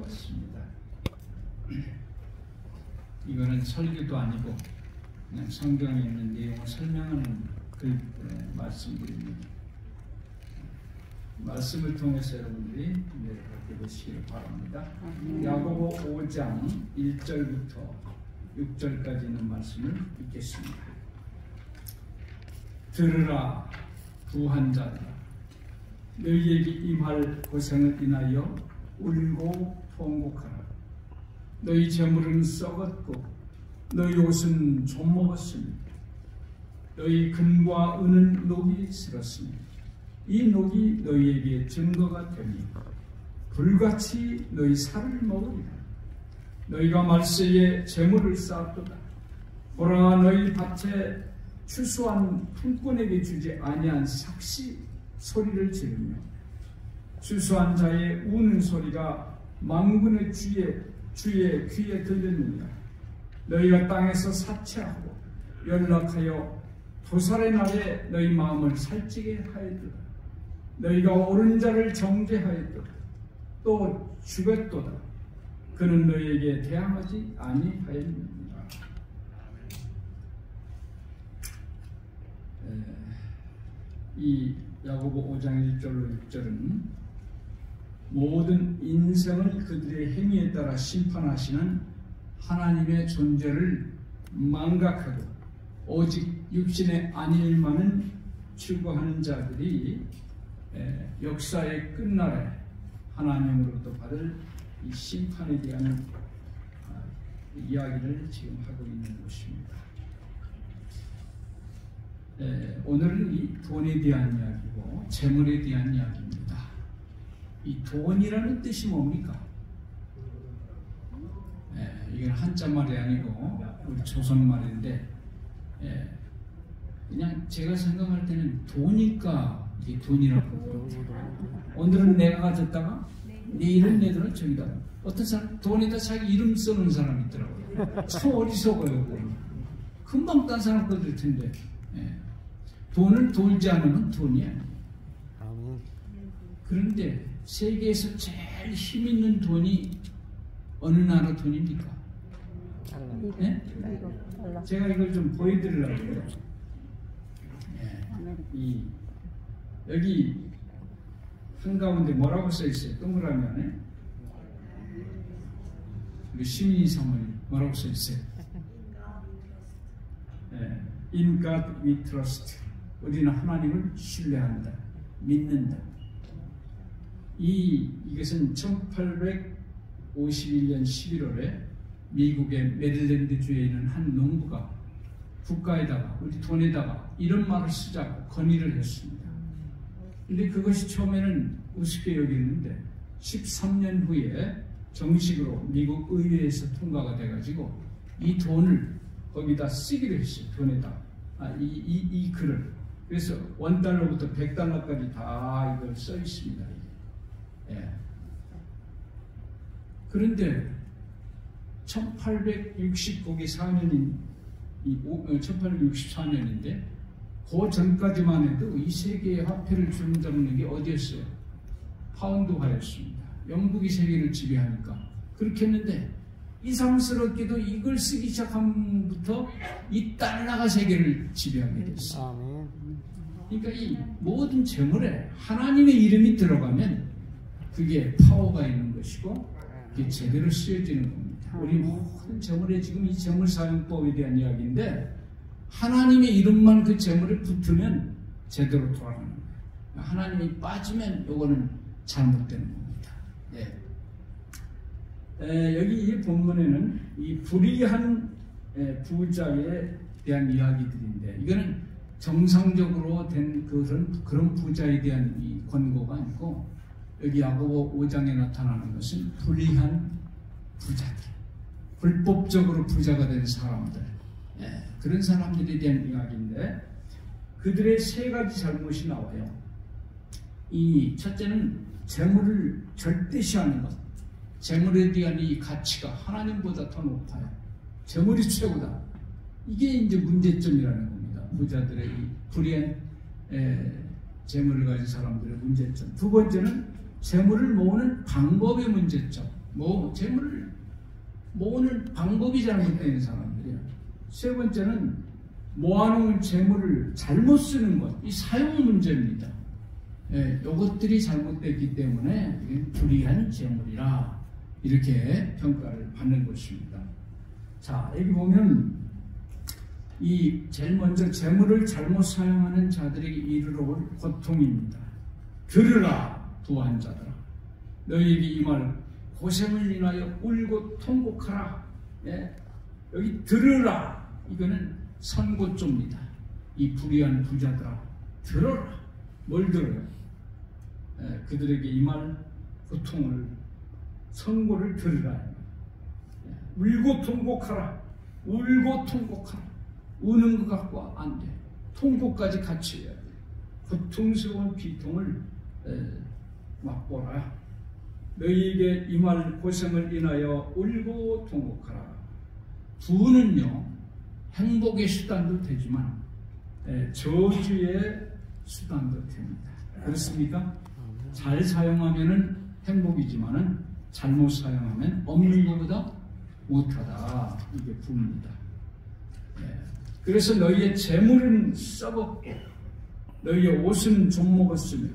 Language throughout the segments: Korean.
있습니다. 이거는 설교도 아니고 그냥 성경에 있는 내용을 설명하는 말씀드립니다. 말씀을 통해서 여러분들이 받게 되시기를 바랍니다. 야고보 5장 1절부터 6절까지 있는 말씀을 읽겠습니다. 들으라 부한 자들아, 너희에게 임할 고생을 인하여 울고 통곡하라. 너희 재물은 썩었고 너희 옷은 좀먹었으니 너희 금과 은은 녹이 슬었으니 이 녹이 너희에게 증거가 되니 불같이 너희 살을 먹으리라. 너희가 말세에 재물을 쌓았도다. 보라, 너희 밭에 추수한 품꾼에게 주지 아니한 삭시 소리를 지르며 추수한 자의 우는 소리가 만군의 주의 귀에 들렸느니라. 너희가 땅에서 사채하고 연락하여 도살의 날에 너희 마음을 살찌게 하였도다. 너희가 옳은 자를 정죄하였도다. 또 죽였도다. 그는 너희에게 대항하지 아니하였느니라. 이 야고보 5장 1절로 6절은 모든 인생을 그들의 행위에 따라 심판하시는 하나님의 존재를 망각하고 오직 육신의 안일만은 추구하는 자들이 역사의 끝날에 하나님으로부터 받을 이 심판에 대한 이야기를 지금 하고 있는 것입니다. 오늘은 이 돈에 대한 이야기고 재물에 대한 이야기입니다. 이 돈이라는 뜻이 뭡니까? 이건 한자말이 아니고 우리 조선말인데 그냥 제가 생각할 때는 도니까 이게 돈이라고. 오늘은 내가 가졌다가 내일은 내들은 저기다. 어떤 사람 돈에다 자기 이름 써놓은 사람이 있더라고요. 참 어리석어요. 금방 딴 사람 거들 텐데. 돈을 돌지 않으면 돈이 아니에요. 그런데 세계에서 제일 힘 있는 돈이 어느 나라 돈입니까? 네? 제가 이걸 좀 보여드리려고요. 여기 한가운데 뭐라고 써있어요? 동그라미 안에 우리 시민이 사모님 뭐라고 써있어요? In God we trust. 우리는 하나님을 신뢰한다, 믿는다. 이것은 1851년 11월에 미국의 메릴랜드주에 있는 한 농부가 국가에다가 우리 돈에다가 이런 말을 쓰자고 건의를 했습니다. 근데 그것이 처음에는 우습게 여겼는데 13년 후에 정식으로 미국 의회에서 통과가 돼가지고 이 돈을 거기다 쓰기로 했어요. 돈에다 이 글을. 그래서 $1부터 $100까지 다 이걸 써 있습니다. 그런데 1864년인데 그 전까지만 해도 이 세계의 화폐를 주름잡는 게 어디였어요? 파운드화였습니다. 영국이 세계를 지배하니까 그렇게 했는데 이상스럽게도 이걸 쓰기 시작함부터 이 달러가 세계를 지배하게 됐어요. 그러니까 이 모든 재물에 하나님의 이름이 들어가면 그게 파워가 있는 것이고 그게 제대로 쓰여지는 겁니다. 우리 모든 재물에 지금 이 재물사용법에 대한 이야기인데 하나님의 이름만 그 재물에 붙으면 제대로 돌아가는 거예요. 하나님이 빠지면 이거는 잘못되는 겁니다. 여기 이 본문에는 이 불의한 부자에 대한 이야기들인데 이거는 정상적으로 된 그런 부자에 대한 이 권고가 아니고 여기 야고보 5장에 나타나는 것은 불의한 부자들, 불법적으로 부자가 된 사람들, 그런 사람들에 대한 이야기인데 그들의 세 가지 잘못이 나와요. 이 첫째는 재물을 절대시하는 것. 재물에 대한 이 가치가 하나님보다 더 높아요. 재물이 최고다. 이게 이제 문제점이라는 겁니다. 부자들의 이 불의한 재물을 가진 사람들의 문제점. 두 번째는 재물을 모으는 방법의 문제점. 재물을 모으는 방법이 잘못된 사람들이야. 세 번째는 모아놓은 재물을 잘못 쓰는 것, 이 사용 문제입니다. 이것들이 잘못됐기 때문에 불의한 재물이라 이렇게 평가를 받는 것입니다. 자, 여기 보면 제일 먼저 재물을 잘못 사용하는 자들에게 이르러 올 고통입니다. 들으라 부한 자들아, 너희에게 이 말 고생을 인하여 울고 통곡하라. 여기 들으라, 이거는 선고조입니다. 이 불의한 부자들아, 들어라. 뭘 들어요? 그들에게 이 말 고통을, 선고를 들으라. 울고 통곡하라. 울고 통곡하라. 우는 것 갖고 안 돼. 통곡까지 같이 해야 돼. 고통스러운 비통을 맛보라. 너희에게 이 말 고생을 인하여 울고 통곡하라. 부는요, 행복의 수단도 되지만 저주의 수단도 됩니다. 그렇습니까? 잘 사용하면은 행복이지만은 잘못 사용하면 없는 것보다 못하다. 이게 부입니다. 그래서 너희의 재물은 썩었고 너희의 옷은 좀 먹었으며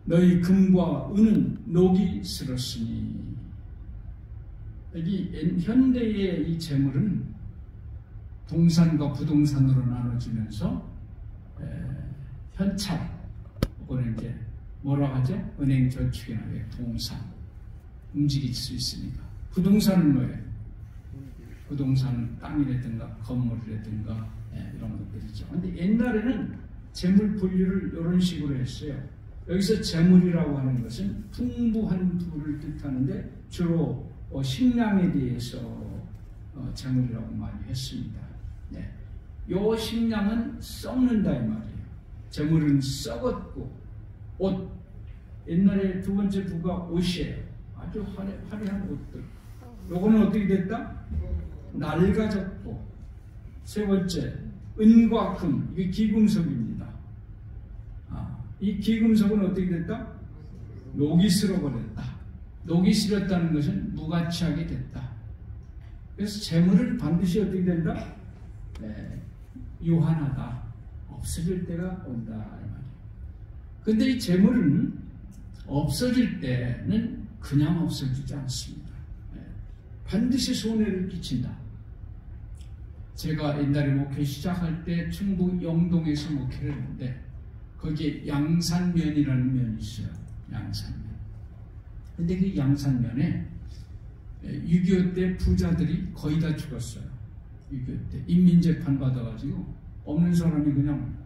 너희 금과 은은 녹이 슬었으니. 여기 현대의 이 재물은 동산과 부동산으로 나눠지면서 현찰 혹은 이제 뭐라고 하죠? 은행 저축이나 동산 움직일 수 있으니까. 부동산은 뭐예요? 부동산은 땅이라든가 건물이라든가 이런 것들이죠. 근데 옛날에는 재물 분류를 이런 식으로 했어요. 여기서 재물이라고 하는 것은 풍부한 부를 뜻하는데 주로 식량에 대해서 재물이라고 많이 했습니다. 요 식량은 썩는다 이 말이에요. 재물은 썩었고 옷, 옛날에 두 번째 부가 옷이에요. 아주 화려한 옷들. 요거는 어떻게 됐다? 낡아졌고. 세 번째, 은과 금, 이게 기금속입니다. 이 기금속은 어떻게 됐다? 녹이 슬어버렸다. 녹이 슬었다는 것은 무가치하게 됐다. 그래서 재물은 반드시 어떻게 된다? 유한하다. 없어질 때가 온다 이 말이에요. 근데 이 재물은 없어질 때는 그냥 없어지지 않습니다. 반드시 손해를 끼친다. 제가 옛날에 목회 시작할 때 충북 영동에서 목회를 했는데 거기에 양산면이라는 면이 있어요. 양산면. 근데 그 양산면에 6.25 때 부자들이 거의 다 죽었어요. 6.25 때 인민재판 받아가지고 없는 사람이 그냥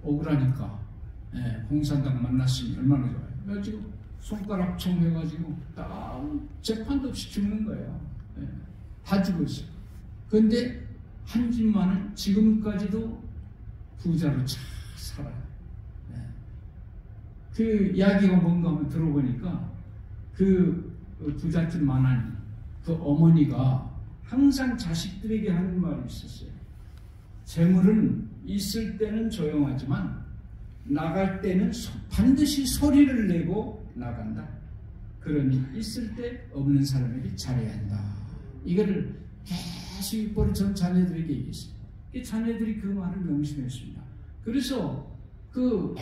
억울하니까 공산당 만났으니 얼마나 좋아요. 그래가지고 손가락 총 해가지고 딱 재판도 없이 죽는 거예요. 다 죽었어요. 그런데 한 집만은 지금까지도 부자로 잘 살아요. 그 이야기가 뭔가 한번 들어보니까 그 부잣집 만한 그 어머니가 항상 자식들에게 하는 말이 있었어요. 재물은 있을 때는 조용하지만 나갈 때는 반드시 소리를 내고 나간다. 그러니 있을 때 없는 사람에게 잘해야 한다. 이거를 계속 입버릇처럼 자녀들에게 얘기했어요. 자녀들이 그 말을 명심했습니다. 그래서 그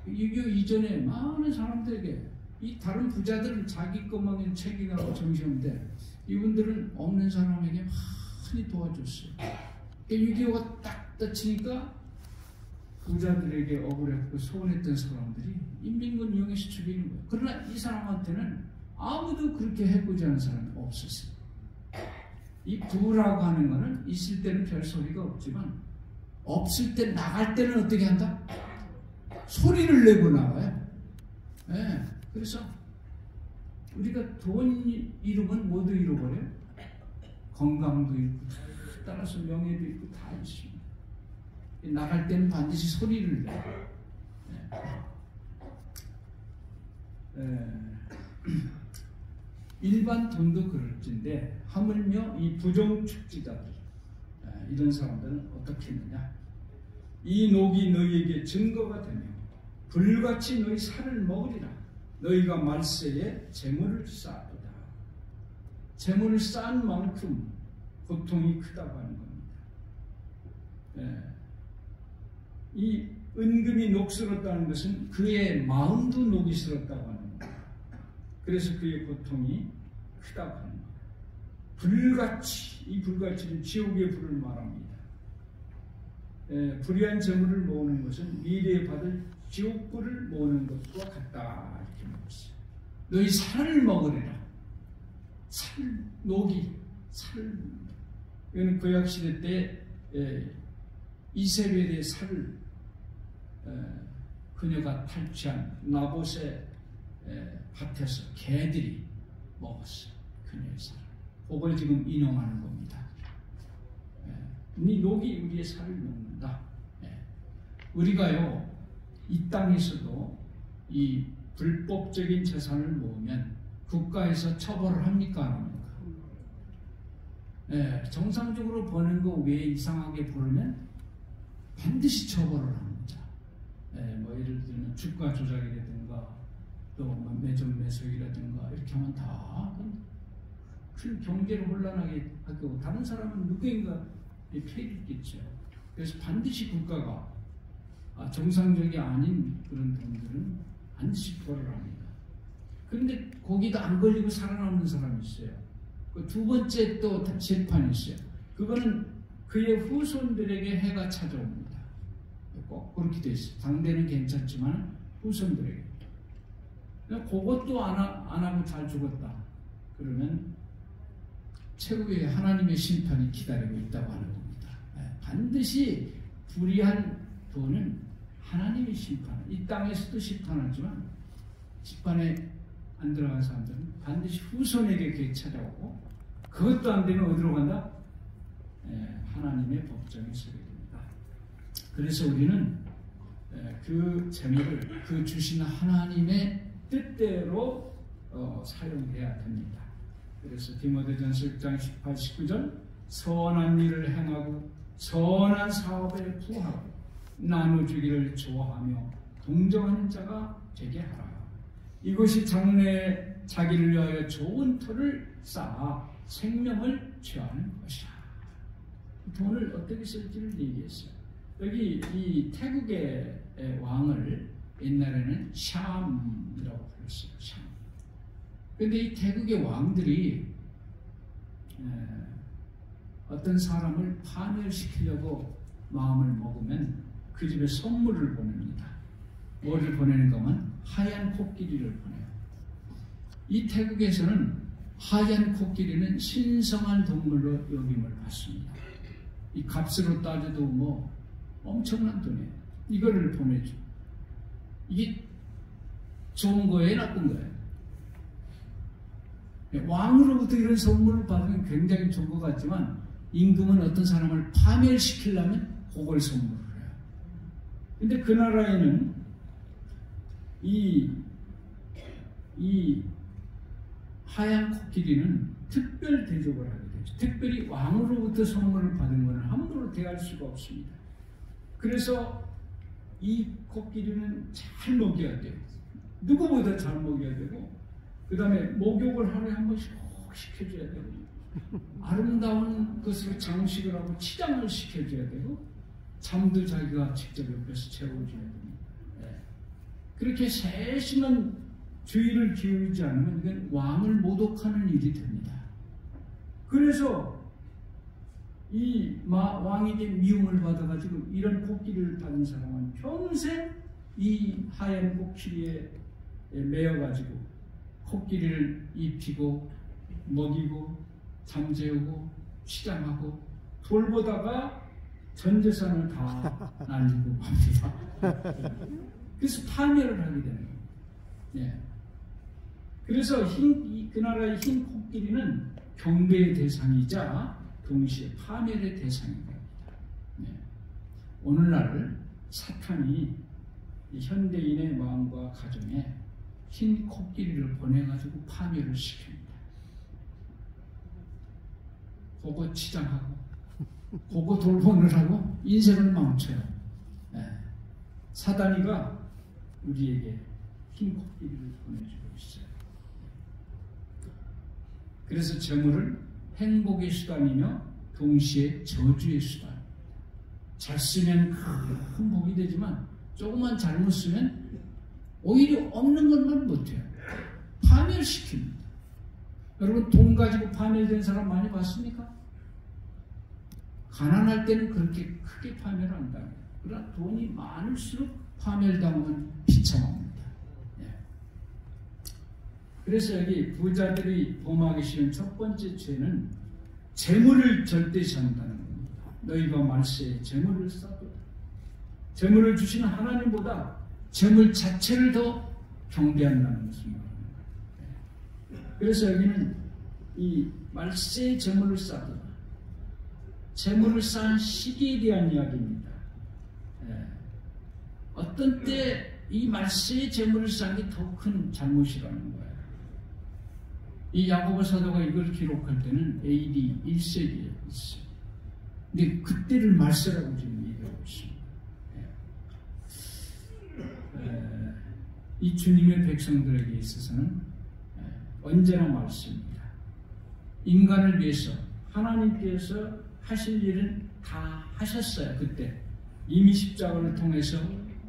6.25 이전에 많은 사람들에게 이 다른 부자들은 자기 것만 책임이라고 정신인데 이분들은 없는 사람에게 많이 도와줬어요. 6.25가 딱 닫히니까 부자들에게 억울했고 소원했던 사람들이 인민군 이용해서 죽이는 거예요. 그러나 이 사람한테는 아무도 그렇게 해보지 않은 사람이 없었어요. 이 부라고 하는 거는 있을 때는 별 소리가 없지만 없을 때 나갈 때는 어떻게 한다? 소리를 내고 나가요. 그래서 우리가 돈 잃으면 뭐도 잃어버려요? 건강도 잃고 따라서 명예도 잃고 다 있습니다. 나갈 때는 반드시 소리를 내요. 일반 돈도 그럴진데 하물며 이 부정축지자들 이런 사람들은 어떻게 했느냐? 이 녹이 너희에게 증거가 되며 불같이 너희 살을 먹으리라. 너희가 말세에 재물을 쌓으리라. 재물을 쌓은 만큼 고통이 크다고 하는 겁니다. 이 은금이 녹슬었다는 것은 그의 마음도 녹이 슬었다고 하는 겁니다. 그래서 그의 고통이 크다고 하는 겁니다. 불같이, 이 불같이는 지옥의 불을 말합니다. 불의한 재물을 모으는 것은 미래에 받을 지옥불을 모으는 것과 같다, 이렇게 말했어요. 너희 살을 먹으리라. 살, 녹이, 살. 이거는 구약시대 때 이세벨의 살을 그녀가 탈취한 나봇의 밭에서 개들이 먹었어요. 그녀의 살을. 그걸 지금 인용하는 겁니다. 이 녹이 우리의 살을 먹는다. 우리가요, 이 땅에서도 이 불법적인 재산을 모으면 국가에서 처벌을 합니까? 안 합니까? 정상적으로 버는 거 외에 이상하게 벌면 반드시 처벌을 합니다. 뭐 예를 들면 주가 조작이라든가 또 뭐 매점 매수이라든가 이렇게 하면 다 큰 경제를 혼란하게 하고 다른 사람은 누구인가 피해를 입겠죠. 그래서 반드시 국가가 정상적이 아닌 그런 돈들은 반드시 벌을 합니다. 그런데 거기도 안 걸리고 살아남는 사람이 있어요. 그 두 번째 또 재판이 있어요. 그거는 그의 후손들에게 해가 찾아옵니다. 꼭 그렇게 돼 있어요. 당대는 괜찮지만 후손들에게. 그것도 안 하고 잘 죽었다. 그러면 최후의 하나님의 심판이 기다리고 있다고 하는 겁니다. 반드시 불의한 돈은 하나님의 심판, 이 땅에서도 심판하지만 심판에 안 들어간 사람들은 반드시 후손에게 그게 찾아오고 그것도 안 되면 어디로 간다? 하나님의 법정에 서게 됩니다. 그래서 우리는 그 재물을 그 주신 하나님의 뜻대로 사용해야 됩니다. 그래서 디모데전서 1장 18, 19절 선한 일을 행하고 선한 사업에 부하고 나누주기를 좋아하며 동정하는 자가 되게 하라. 이것이 장래에 자기를 위하여 좋은 터를 쌓아 생명을 취하는 것이라. 돈을 어떻게 쓸지를 얘기했어요. 여기 이 태국의 왕을 옛날에는 샴이라고 불렀어요. 샴. 그런데 이 태국의 왕들이 어떤 사람을 파멸시키려고 마음을 먹으면 그 집에 선물을 보냅니다. 뭐를 보내는가 하면 하얀 코끼리를 보내요. 이 태국에서는 하얀 코끼리는 신성한 동물로 여김을 받습니다. 이 값으로 따져도 뭐 엄청난 돈이에요. 이거를 보내죠. 이게 좋은 거예요, 나쁜 거예요? 왕으로부터 이런 선물을 받으면 굉장히 좋은 것 같지만 임금은 어떤 사람을 파멸시키려면 그걸 선물을 해요. 근데 그 나라에는 이 하얀 코끼리는 특별 대접을 하게 되죠. 특별히 왕으로부터 선물을 받은 것은 함부로 대할 수가 없습니다. 그래서 이 코끼리는 잘 먹여야 돼요. 누구보다 잘 먹여야 되고 그 다음에 목욕을 하루에 한 번씩 꼭 시켜줘야 되고 아름다운 것으로 장식을 하고 치장을 시켜줘야 되고 잠도 자기가 직접 옆에서 재워줘야 됩니다. 그렇게 세심한 주의를 기울이지 않으면 이건 왕을 모독하는 일이 됩니다. 그래서 이 왕에게 미움을 받아가지고 이런 코끼리를 받은 사람은 평생 이 하얀 코끼리에 매여가지고 코끼리를 입히고 먹이고 잠재우고 치장하고 돌보다가 전 재산을 다 날리고 합니다. 그래서 파멸을 하게 되는 겁니다. 예. 그래서 그 나라의 흰 코끼리는 경배의 대상이자 동시에 파멸의 대상인 겁니다. 예. 오늘날 사탄이 현대인의 마음과 가정에 흰 코끼리를 보내가지고 파멸을 시킵니다. 그거 치장하고 그거 돌보느라고 인생을 망쳐요. 예. 사단이가 우리에게 흰 코끼리를 보내주고 있어요. 그래서 재물을 행복의 수단이며 동시에 저주의 수단. 잘 쓰면 큰 복이 되지만 조금만 잘못 쓰면 오히려 없는 것만 못해요. 파멸시킵니다. 여러분 돈 가지고 파멸된 사람 많이 봤습니까? 가난할 때는 그렇게 크게 파멸을 한다. 그러나 돈이 많을수록 파멸당하면 비참합니다. 예. 그래서 여기 부자들이 범하기 쉬운 첫 번째 죄는 재물을 절대시한다는 겁니다. 너희가 말세에 재물을 쌓도다. 재물을 주시는 하나님보다 재물 자체를 더 경배한다는 것을 말합니다. 그래서 여기는 이 말세의 재물을 쌓도다. 재물을 쌓은 시기에 대한 이야기입니다. 어떤 때 이 말세의 재물을 쌓은 게 더 큰 잘못이라는 거예요. 이 야고보 사도가 이걸 기록할 때는 AD 1세기에 있어요. 근데 그때를 말세라고 지금 얘기하고 있습니다. 이 주님의 백성들에게 있어서는 언제나 말씀입니다. 인간을 위해서 하나님께서 하실 일은 다 하셨어요. 그때 이미 십자가를 통해서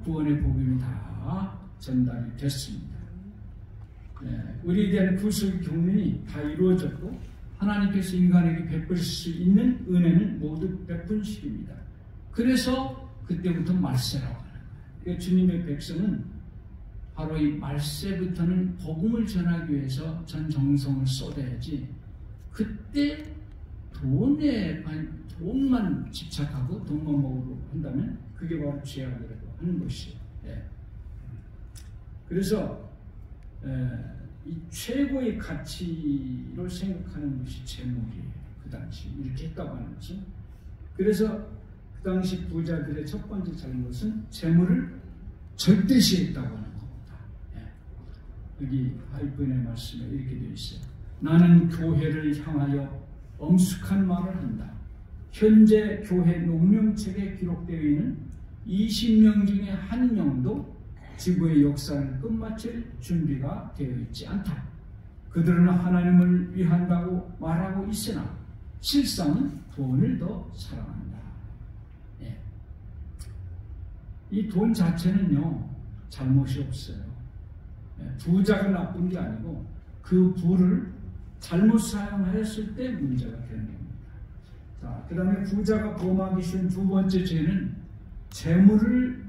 구원의 복음이 다 전달이 됐습니다. 우리에 대한 구속의 경륜이 다 이루어졌고 하나님께서 인간에게 베풀 수 있는 은혜는 모두 베푼 시기입니다. 그래서 그때부터 말세라고 하는 거예요. 그러니까 주님의 백성은 바로 이 말세부터는 복음을 전하기 위해서 전 정성을 쏟아야지 그때 돈만 집착하고 돈만 먹으려고 한다면 그게 바로 죄악이라고 하는 것이에요. 그래서 이 최고의 가치로 생각하는 것이 재물이에요. 그 당시 이렇게 했다고 하는 것은. 그래서 그 당시 부자들의 첫 번째 잘못은 재물을 절대시했다고 하는 겁니다. 여기 하이픈의 말씀에 이렇게 되어 있어요. 나는 교회를 향하여 엄숙한 말을 한다. 현재 교회 농명책에 기록되어 있는 20명 중에 한 명도 지구의 역사를 끝마칠 준비가 되어 있지 않다. 그들은 하나님을 위한다고 말하고 있으나 실상은 돈을 더 사랑한다. 이 돈 자체는요 잘못이 없어요. 부자가 나쁜 게 아니고 그 부를 잘못 사용하였을 때 문제가 되는 겁니다. 자, 그 다음에 부자가 범하기 쉬운 두 번째 죄는 재물을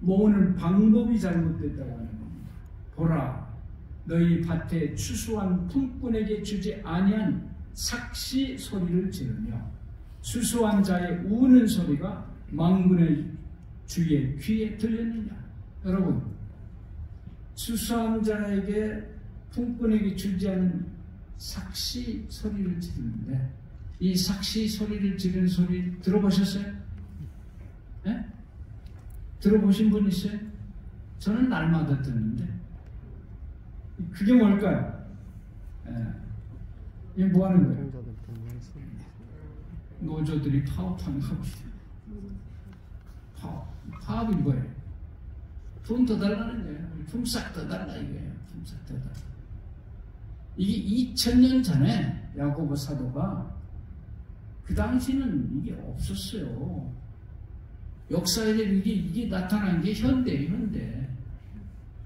모으는 방법이 잘못됐다고 하는 겁니다. 보라, 너희 밭에 추수한 품꾼에게 주지 아니한 삭시 소리를 지르며 추수한 자의 우는 소리가 망군의 주의 귀에 들렸느냐. 여러분, 추수한 자에게 품꾼에게 주지 않은 삭시 소리를 지르는데 이 삭시 소리를 지르는 소리 들어보셨어요? 네? 들어보신 분 있어요? 저는 날마다 듣는데 그게 뭘까요? 이게 뭐 하는 거예요? 노조들이 파업하는 겁니다. 파업이 뭐예요? 돈 더 달라는 거예요. 품삯 더 달라 이거예요. 품삯 더 달라. 이게 2000년 전에 야고보 사도가 그 당시는 이게 없었어요. 역사에 이게 나타난 게 현대예요, 현대.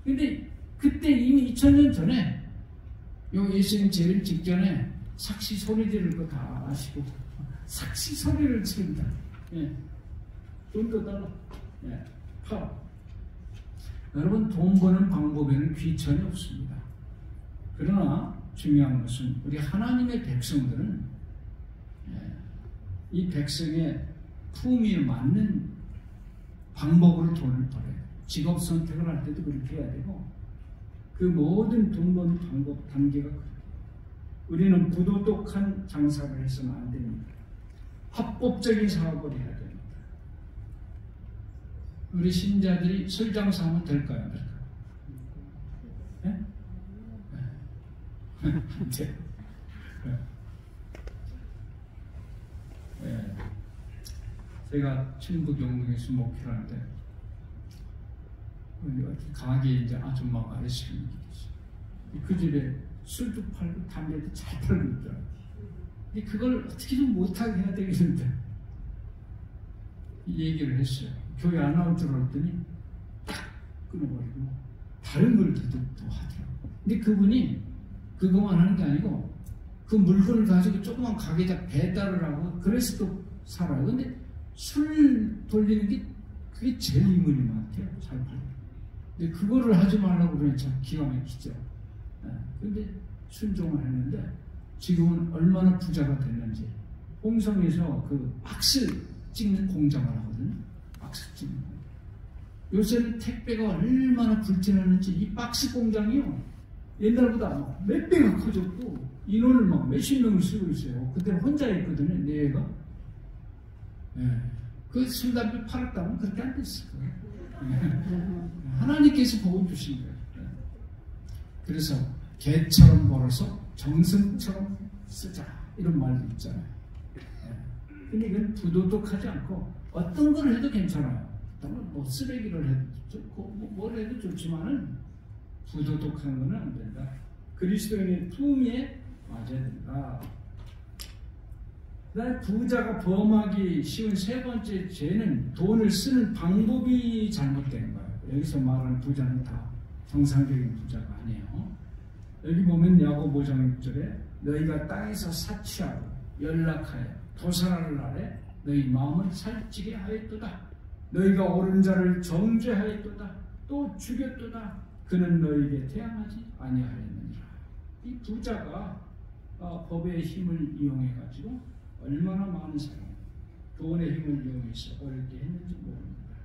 근데 그때 이미 2000년 전에 요 예수님 재림 직전에 삭시 소리 지를 거 다 아시고 삭시 소리를 지른다. 돈도 달라. 여러분, 돈 버는 방법에는 귀천이 없습니다. 그러나 중요한 것은 우리 하나님의 백성들은 이 백성의 품위에 맞는 방법으로 돈을 벌어요. 직업 선택을 할 때도 그렇게 해야 되고 그 모든 돈 버는 방법 단계가 그래요. 우리는 부도덕한 장사를 해서는 안 됩니다. 합법적인 사업을 해야 됩니다. 우리 신자들이 술 장사하면 될까요? 안 될까요? 네? 네. 제가 충북 영동에서 목회를 하는데 가게에 이제 아줌마가 아저씨가 있어요. 그 집에 술도 팔고 담배도 잘 팔고 있더라고요. 근데 그걸 어떻게든 못하게 해야 되겠는데 이 얘기를 했어요. 교회 안 나올 줄 알았더니 딱 끊어버리고 다른 걸 또 하더라고요. 근데 그분이 그거만 하는 게 아니고 그 물건을 가지고 조그만 가게에다 배달을 하고 그래서 또 살아요. 근데 술 돌리는 게 그게 제일 인물인 것 같아요. 잘 팔고. 근데 그거를 하지 말라고 그러니 참 기가 막히죠. 근데 순종을 했는데 지금은 얼마나 부자가 됐는지. 홍성에서 그 박스 찍는 공장을 하거든요. 박스 찍는 공장. 요새는 택배가 얼마나 불티나는지 이 박스 공장이요. 옛날보다 몇 배가 커졌고 인원을 막 몇십 명을 쓰고 있어요. 그때는 혼자 있거든요. 내 애가. 그 술, 담배 팔았다면 그렇게 안 됐을 거예요. 하나님께서 복을 주신 거예요. 그래서 개처럼 벌어서 정승처럼 쓰자 이런 말도 있잖아요. 근데 이건 부도덕하지 않고 어떤 걸 해도 괜찮아요. 뭐 쓰레기를 해도 좋고 뭘 해도 좋지만은 부도덕한 거는 안 된다. 그리스도인의 품위에 맞아야 된다. 그다음에 부자가 범하기 쉬운 세 번째 죄는 돈을 쓰는 방법이 잘못되는 거예요. 여기서 말하는 부자는 다 정상적인 부자가 아니에요. 여기 보면 야고보 5장 6절에 너희가 땅에서 사치하고 연락하여 도살하는 날에 너희 마음을 살찌게 하였도다. 너희가 옳은 자를 정죄하였도다. 또 죽였도다. 그는 너희에게 태양하지 아니하였느니라. 이 부자가 법의 힘을 이용해 가지고 얼마나 많은 사람, 돈의 힘을 이용해서 어렵게 했는지 모릅니다.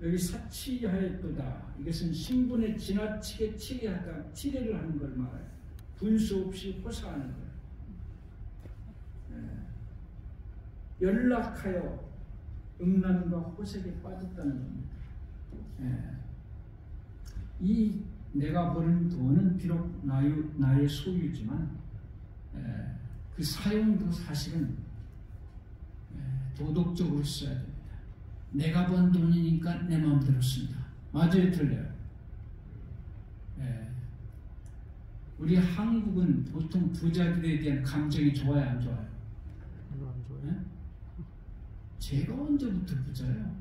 여기 사치하였도다. 이것은 신분에 지나치게 치례를 하는 걸 말해요. 분수 없이 호사하는 거예요. 연락하여 음란과 호색에 빠졌다는 겁니다. 이 내가 버는 돈은 비록 나의 소유지만 그 사용도 사실은 도덕적으로 써야 됩니다. 내가 번 돈이니까 내 마음대로 씁니다. 맞아요, 틀려요? 우리 한국은 보통 부자들에 대한 감정이 좋아요, 안 좋아요? 안 좋아요. 제가 언제부터 부자예요?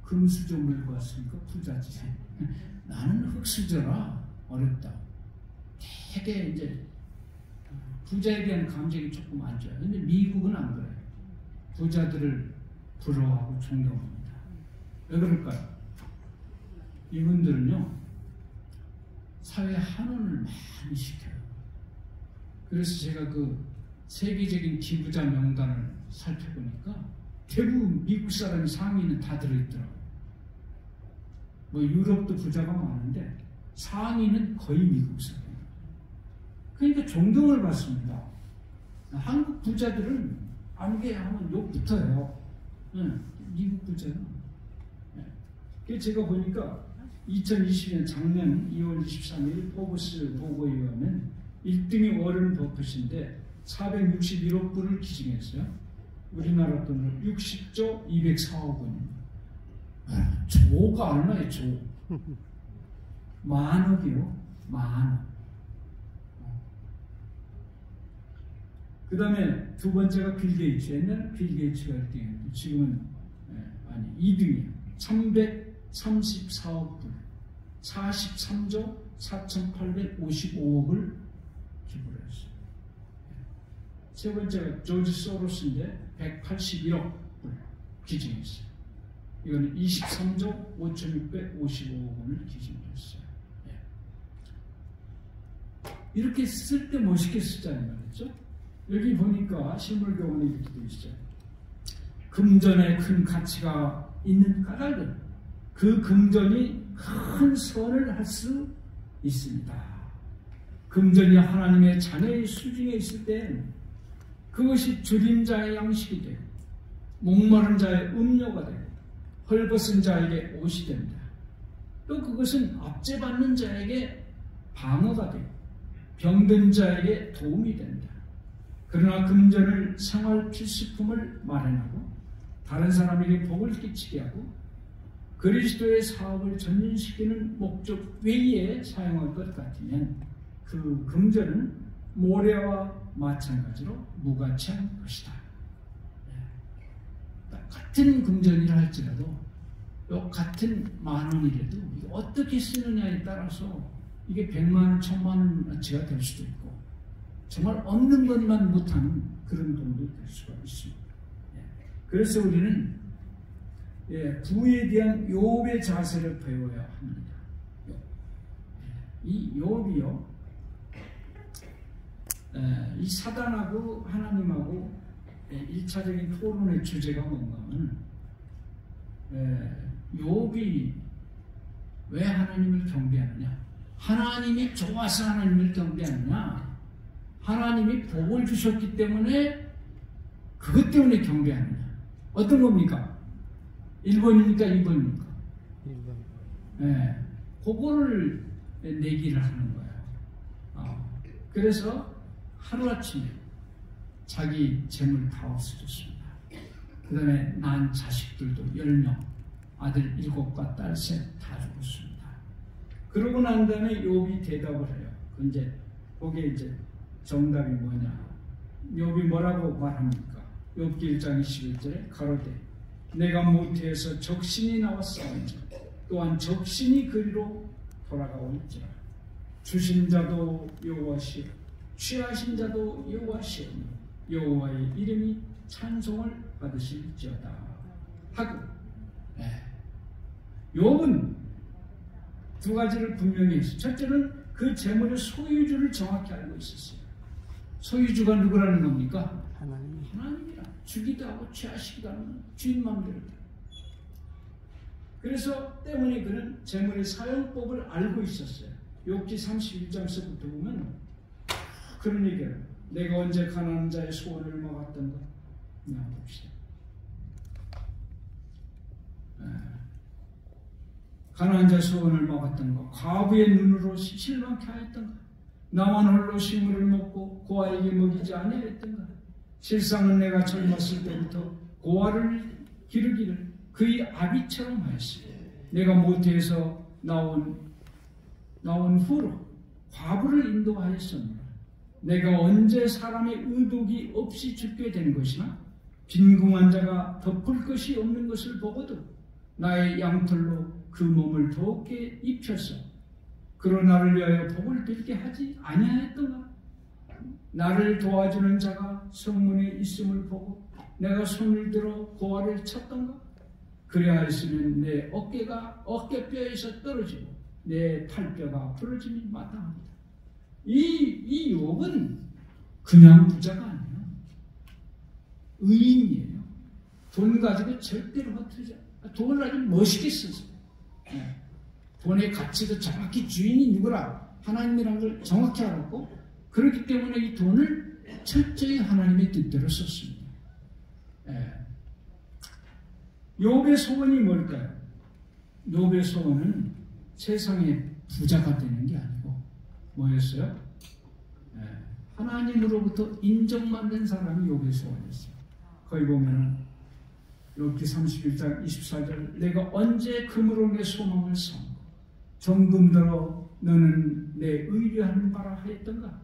금수저 물고 왔으니까 부자지. 나는 흙수저라 어렵다. 되게 이제 부자에 대한 감정이 조금 안 좋아요. 근데 미국은 안 그래요. 부자들을 부러워하고 존경합니다. 왜 그럴까요? 이분들은요, 사회 환원을 많이 시켜요. 그래서 제가 그 세계적인 기부자 명단을 살펴보니까 대부분 미국 사람이 상위는 다 들어있더라고요. 뭐 유럽도 부자가 많은데 상위는 거의 미국 사람. 그러니까 존경을 받습니다. 한국 부자들은 아무게 하면 욕부터 해요. 미국 부자는. 그래서 제가 보니까 2020년 작년 2월 23일 포브스 보고에 의하면 1등이 워런 버핏인데 461억 불을 기증했어요. 우리나라 돈으로 60조 204억 원입니다. 조가 얼마예요, 조? 만억이요, 만억. 그 다음에 두 번째가 빌 게이츠. 옛날에 빌 게이츠가 1등이었는데 지금은 2등이에요. 334억 불, 43조 4,855억을 기부를 했어요. 세 번째가 조지 소로스인데 181억 불 기증했어요. 이거는 23조 5,655억 원을 기증했어요. 이렇게 쓸 때 멋있게 쓰자는 말이죠. 여기 보니까 실물교훈에 이렇게 되어 있어요. 금전에 큰 가치가 있는 까닭은 그 금전이 큰 선을 할 수 있습니다. 금전이 하나님의 자녀의 수중에 있을 때 그것이 줄인 자의 양식이 되고 목마른 자의 음료가 되고 헐벗은 자에게 옷이 됩니다. 또 그것은 압제받는 자에게 방어가 되고 병든 자에게 도움이 됩니다. 그러나 금전을 생활 필수품을 마련하고 다른 사람에게 복을 끼치게 하고 그리스도의 사업을 전진시키는 목적 외에 사용할 것 같으면 그 금전은 모래와 마찬가지로 무가치한 것이다. 같은 금전이라 할지라도 같은 만 원이라도 어떻게 쓰느냐에 따라서 이게 100만 원, 1000만 원어치가 될 수도 있고 정말 없는 것만 못하는 그런 돈도 될 수가 있습니다. 그래서 우리는 부에 대한 욥의 자세를 배워야 합니다. 이 욥이요, 이 사단하고 하나님하고 1차적인 토론의 주제가 뭔가 하면 욥이 왜 하나님을 경배하느냐, 하나님이 좋아서 하나님을 경배하느냐, 하나님이 복을 주셨기 때문에 그것 때문에 경배하느냐, 어떤 겁니까? 1번입니까? 2번입니까? 1번. 그거를 내기를 하는 거예요. 그래서 하루아침에 자기 재물 다 없어졌습니다. 그 다음에 난 자식들도 10명, 아들 7과 딸 셋 다 죽었습니다. 그러고 난 다음에 욥이 대답을 해요. 그게 이제 정답이 뭐냐? 욥이 뭐라고 말합니까? 욥기 1장 21절에 가로되 내가 모태에서 적신이 나와 싸운지 또한 적신이 그리로 돌아가오니라. 주신 자도 여호와시요 취하신 자도 여호와시오니 여호와의 이름이 찬송을 받으실지어다 하고, 욥은 두 가지를 분명히 했어요. 첫째는 그 재물의 소유주를 정확히 알고 있었어요. 소유주가 누구라는 겁니까? 하나님이라. 주기도 하고 취하시기도 하는 주인 마음대로. 그래서 때문에 그는 재물의 사용법을 알고 있었어요. 욥기 31장서부터 보면 그런 얘기를, 내가 언제 가난한 자의 소원을 막았던가. 그냥 봅시다. 가난한 자의 소원을 막았던가, 과부의 눈으로 실망케 하였던가, 나만 홀로 식물을 먹고 고아에게 먹이지 아니하였던가. 실상은 내가 젊었을 때부터 고아를 기르기를 그의 아비처럼 하였으니 내가 모태에서 나온 후로 과부를 인도하였으므로 내가 언제 사람의 의독이 없이 죽게 된 것이나 빈궁한 자가 덮을 것이 없는 것을 보고도 나의 양털로 그 몸을 돋게 입혀서 그로 나를 위하여 복을 빌게 하지 아니하였던가. 나를 도와주는 자가 성문에 있음을 보고 내가 손을 들어 고아를 쳤던가. 그래하였으면 내 어깨가 어깨뼈에서 떨어지고 내 팔뼈가 부러짐이 마땅합니다. 이 욥은 그냥 부자가 아니에요. 의인이에요. 돈 가지고 절대로 허투르지 않아요. 돈을 아주 멋있게 쓰세요. 돈의 가치도 정확히 주인이 누구라 하나님이라는 걸 정확히 알았고, 그렇기 때문에 이 돈을 철저히 하나님의 뜻대로 썼습니다. 욥의 소원이 뭘까요? 욥의 소원은 세상의 부자가 되는 게 아니고 뭐였어요? 하나님으로부터 인정받는 사람이 욥의 소원이었어요. 거기 보면은 욥기 31장 24절, 내가 언제 금으로 내 소망을 삼고 정금대로 너는 내 의뢰하는 바라 하였던가.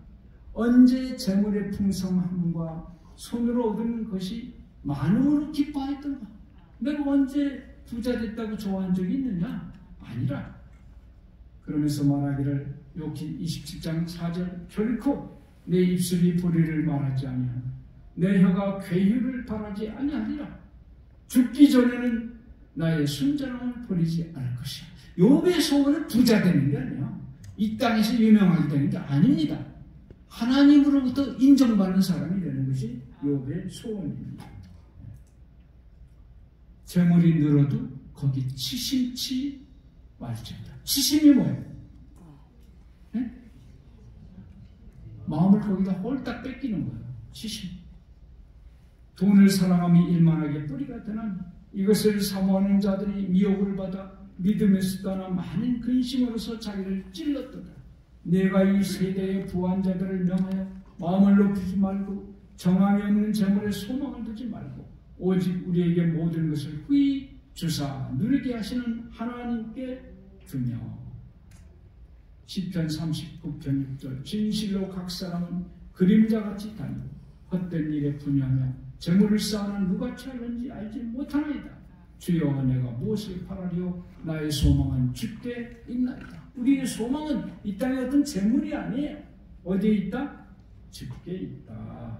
언제 재물의 풍성함과 손으로 얻은 것이 많음으로 기뻐하였던가. 내가 언제 부자 됐다고 좋아한 적이 있느냐? 아니라. 그러면서 말하기를 욥기 27장 4절, 결코 내 입술이 불의를 말하지 아니하며 내 혀가 괴유를 바라지 아니하리라. 죽기 전에는 나의 순전함을 버리지 않을 것이야. 욥의 소원은 부자 되는 게 아니에요. 이 땅에서 유명하게 되는 게 아닙니다. 하나님으로부터 인정받는 사람이 되는 것이 욥의 소원입니다. 재물이 늘어도 거기 치심치 말지어다. 치심이 뭐예요? 네? 마음을 거기다 홀딱 뺏기는 거예요. 치심. 돈을 사랑함이 일만하게 뿌리가 되나니 이것을 사모하는 자들이 미혹을 받아 믿음에서 떠나 많은 근심으로서 자기를 찔렀도다. 내가 이 세대의 부한 자들을 명하여 마음을 높이지 말고 정함이 없는 재물에 소망을 두지 말고 오직 우리에게 모든 것을 후히 주사 누리게 하시는 하나님께 두며. 시편 39편 6절 진실로 각 사람은 그림자같이 다니고 헛된 일에 분야하며 재물을 쌓아는 누같이 하는지 알지 못하나이다. 주여 내가 무엇을 바라리요? 나의 소망은 주께 있나이다. 우리의 소망은 이 땅의 어떤 재물이 아니에요. 어디에 있다? 주께 있다.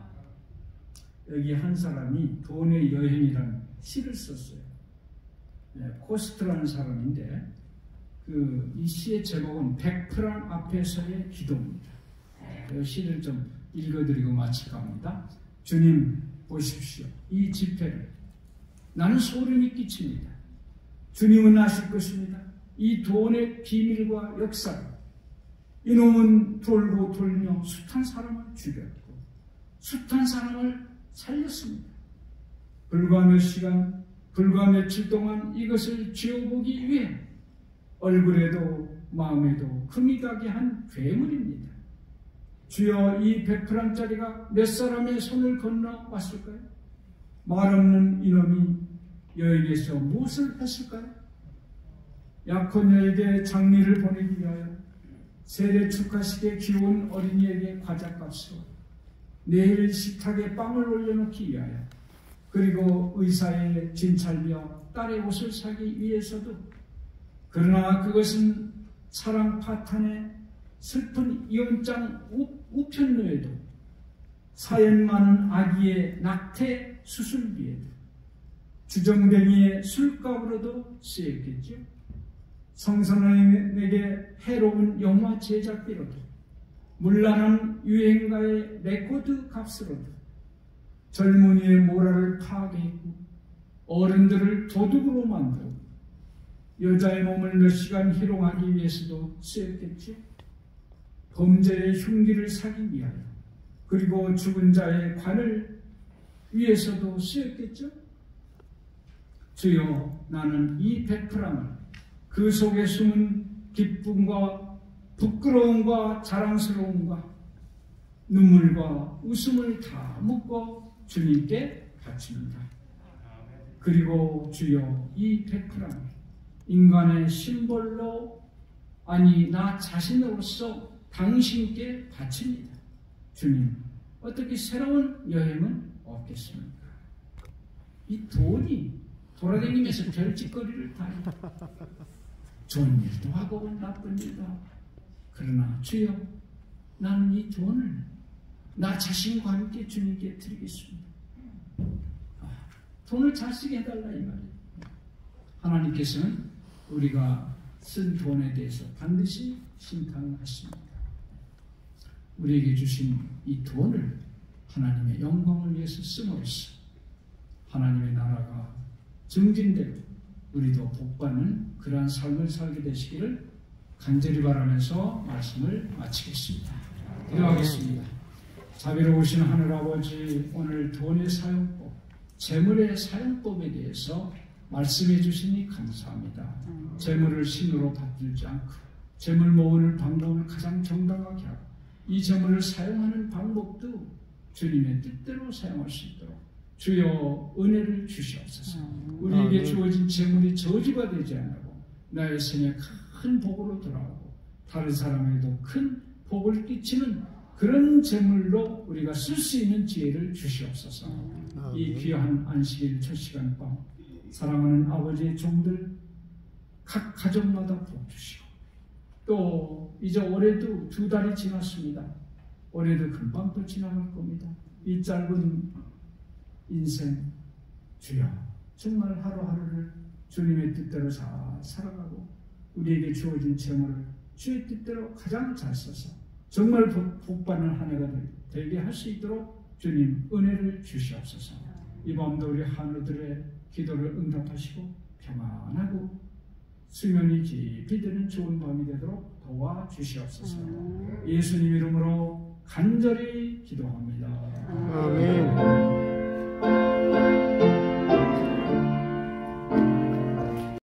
여기 한 사람이 돈의 여행이라는 시를 썼어요. 코스트라는 사람인데 이 시의 제목은 100프랑 앞에서의 기도입니다. 이 시를 좀 읽어드리고 마칠까 합니다. 주님 보십시오. 이 집회를 나는 소름이 끼칩니다. 주님은 아실 것입니다. 이 돈의 비밀과 역사를. 이놈은 돌고 돌며 숱한 사람을 죽였고 숱한 사람을 살렸습니다. 불과 몇 시간, 불과 며칠 동안 이것을 쥐어보기 위해 얼굴에도 마음에도 금이 가게 한 괴물입니다. 주여 이 100프랑짜리가 몇 사람의 손을 건너왔을까요? 말없는 이놈이 여인에서 무엇을 했을까요? 약혼녀에게 장례를 보내기 위하여 세례 축하식에 귀여운 어린이에게 과자값으로 내일 식탁에 빵을 올려놓기 위하여 그리고 의사의 진찰며 딸의 옷을 사기 위해서도 그러나 그것은 사랑 파탄의 슬픈 이혼장 우편료에도 사연 많은 아기의 낙태 수술비에도 주정뱅이의 술값으로도 쓰였겠죠. 성선원에게 해로운 영화 제작비로도 물란한 유행가의 레코드 값으로도 젊은이의 모라를 파괴했고 어른들을 도둑으로 만들고 여자의 몸을 몇 시간 희롱하기 위해서도 쓰였겠죠. 범죄의 흉기를 사기 위하여 그리고 죽은 자의 관을 위해서도 쓰였겠죠. 주여 나는 이 100프랑을 그 속에 숨은 기쁨과 부끄러움과 자랑스러움과 눈물과 웃음을 다 묶어 주님께 바칩니다. 그리고 주여 이 100프랑을 인간의 심벌로 아니 나 자신으로서 당신께 바칩니다. 주님 어떻게 새로운 여행은 없겠습니까? 이 돈이 돌아다니면서 별짓거리를 다 해요. 좋은 일도 하고 나쁜 일도 하고. 그러나 주여 나는 이 돈을 나 자신과 함께 주님께 드리겠습니다. 돈을 잘 쓰게 해달라 이 말이에요. 하나님께서는 우리가 쓴 돈에 대해서 반드시 심판하십니다. 우리에게 주신 이 돈을 하나님의 영광을 위해서 씀으로써 하나님의 나라가 증진되고 우리도 복받는 그러한 삶을 살게 되시기를 간절히 바라면서 말씀을 마치겠습니다. 기도하겠습니다. 자비로우신 하늘아버지, 오늘 돈의 사용법, 재물의 사용법에 대해서 말씀해 주시니 감사합니다. 재물을 신으로 받들지 않고 재물 모으는 방법을 가장 정당하게 하고 이 재물을 사용하는 방법도 주님의 뜻대로 사용할 수 있도록 주여 은혜를 주시옵소서. 우리에게 주어진 재물이 저주가 되지 않고 나의 생에 큰 복으로 돌아오고 다른 사람에게도 큰 복을 끼치는 그런 재물로 우리가 쓸 수 있는 지혜를 주시옵소서. 이 귀한 안식일 첫 시간 밤 사랑하는 아버지의 종들 각 가정마다 복 주시고 또 이제 올해도 2달이 지났습니다. 올해도 금방 또 지나갈 겁니다. 이 짧은 인생 주여 정말 하루하루를 주님의 뜻대로 잘 살아가고 우리에게 주어진 재물을 주의 뜻대로 가장 잘 써서 정말 복받는 한 해가 되게 할 수 있도록 주님 은혜를 주시옵소서. 이 밤도 우리 하늘들의 기도를 응답하시고 평안하고 수면이 깊이 드는 좋은 밤이 되도록 도와주시옵소서. 예수님 이름으로 간절히 기도합니다. 아멘.